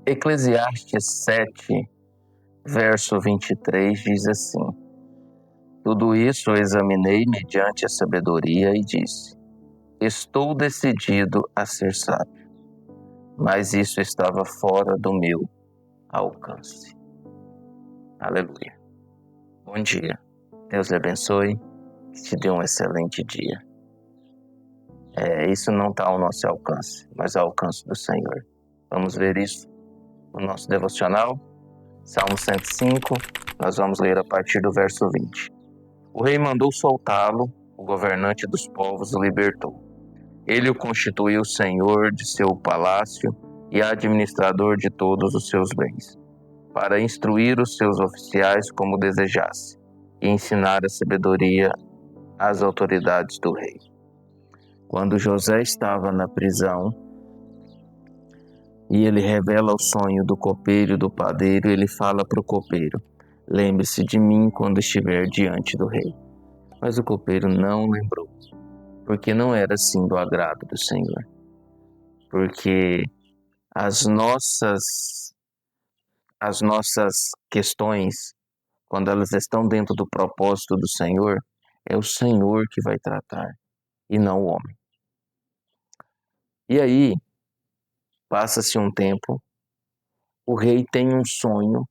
Eclesiastes 7, verso 23 diz assim: Tudo isso eu examinei mediante a sabedoria e disse: Estou decidido a ser sábio, mas isso estava fora do meu alcance. Aleluia. Bom dia. Deus lhe abençoe, que te dê um excelente dia. Isso não está ao nosso alcance, mas ao alcance do Senhor. Vamos ver isso no nosso devocional. Salmo 105, nós vamos ler a partir do verso 20. O rei mandou soltá-lo, o governante dos povos o libertou. Ele o constituiu senhor de seu palácio e administrador de todos os seus bens, para instruir os seus oficiais como desejasse, e ensinar a sabedoria às autoridades do rei. Quando José estava na prisão, e ele revela o sonho do copeiro e do padeiro, ele fala para o copeiro: lembre-se de mim quando estiver diante do rei. Mas o copeiro não lembrou, porque não era assim do agrado do Senhor. Porque as nossas questões, quando elas estão dentro do propósito do Senhor, é o Senhor que vai tratar e não o homem. E aí, passa-se um tempo, o rei tem um sonho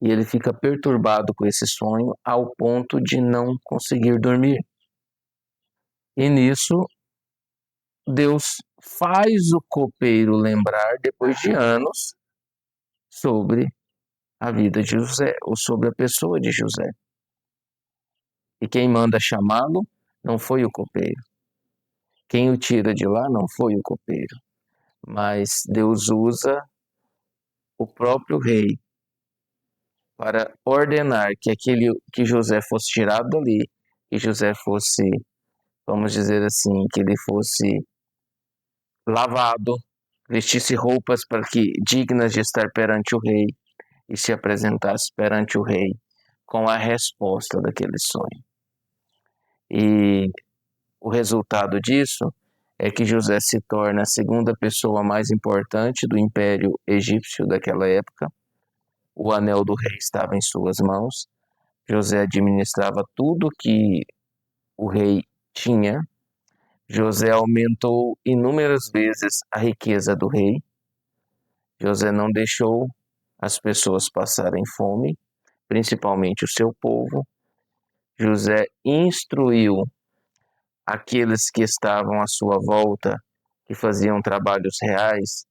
e ele fica perturbado com esse sonho ao ponto de não conseguir dormir. E nisso, Deus faz o copeiro lembrar, depois de anos, sobre a vida de José, ou sobre a pessoa de José. E quem manda chamá-lo não foi o copeiro. Quem o tira de lá não foi o copeiro. Mas Deus usa o próprio rei para ordenar que José fosse tirado dali, que José fosse, vamos dizer assim, que ele fosse lavado, vestisse roupas para que dignas de estar perante o rei e se apresentasse perante o rei com a resposta daquele sonho. E o resultado disso é que José se torna a segunda pessoa mais importante do Império Egípcio daquela época. O anel do rei estava em suas mãos. José administrava tudo que o rei tinha. José aumentou inúmeras vezes a riqueza do rei. José não deixou as pessoas passarem fome, principalmente o seu povo. José instruiu aqueles que estavam à sua volta, que faziam trabalhos reais,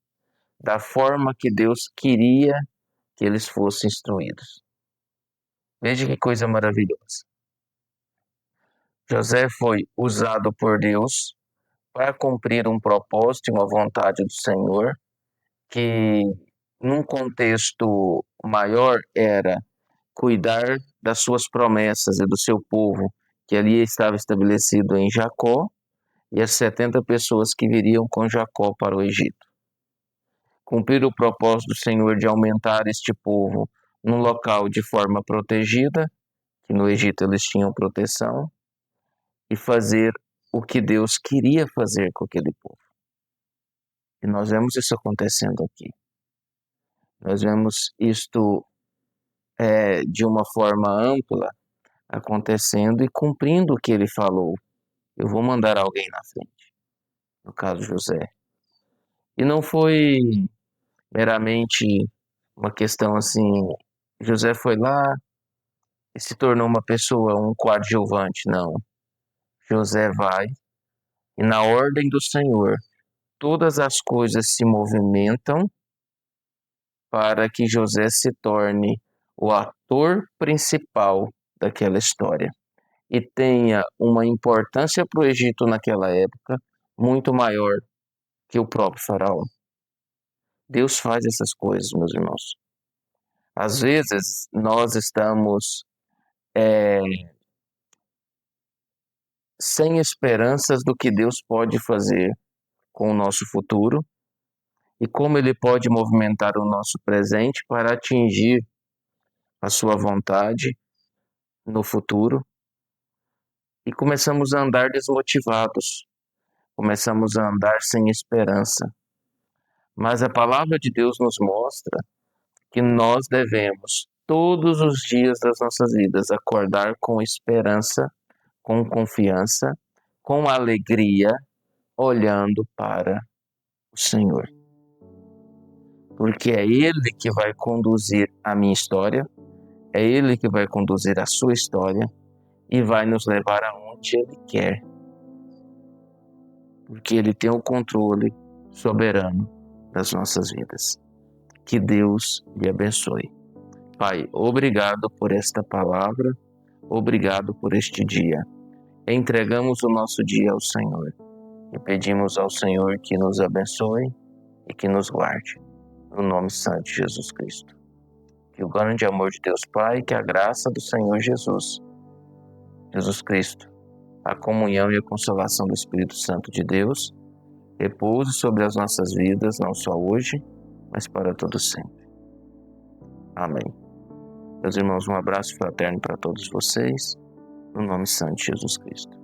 da forma que Deus queria que eles fossem instruídos. Veja que coisa maravilhosa. José foi usado por Deus para cumprir um propósito e uma vontade do Senhor, que num contexto maior era cuidar das suas promessas e do seu povo, que ali estava estabelecido em Jacó, e as 70 pessoas que viriam com Jacó para o Egito. Cumprir o propósito do Senhor de aumentar este povo num local de forma protegida, que no Egito eles tinham proteção, e fazer o que Deus queria fazer com aquele povo. E nós vemos isso acontecendo aqui. Nós vemos isto de uma forma ampla acontecendo e cumprindo o que ele falou. Eu vou mandar alguém na frente, no caso José. E não foi meramente uma questão assim, José foi lá e se tornou uma pessoa, um coadjuvante, não. José vai e na ordem do Senhor, todas as coisas se movimentam para que José se torne o ator principal daquela história e tenha uma importância para o Egito naquela época muito maior que o próprio faraó. Deus faz essas coisas, meus irmãos. Às vezes nós estamos sem esperanças do que Deus pode fazer com o nosso futuro e como Ele pode movimentar o nosso presente para atingir a sua vontade no futuro. e começamos a andar desmotivados, começamos a andar sem esperança. Mas a palavra de Deus nos mostra que nós devemos, todos os dias das nossas vidas, acordar com esperança, com confiança, com alegria, olhando para o Senhor. Porque é Ele que vai conduzir a minha história, é Ele que vai conduzir a sua história e vai nos levar aonde Ele quer. Porque Ele tem o controle soberano das nossas vidas. Que Deus lhe abençoe. Pai, obrigado por esta palavra, obrigado por este dia. Entregamos o nosso dia ao Senhor e pedimos ao Senhor que nos abençoe e que nos guarde. No nome santo de Jesus Cristo. Que o grande amor de Deus Pai, que a graça do Senhor Jesus Cristo, a comunhão e a consolação do Espírito Santo de Deus, repouse sobre as nossas vidas, não só hoje, mas para todo sempre. Amém. Meus irmãos, um abraço fraterno para todos vocês, no nome santo de Jesus Cristo.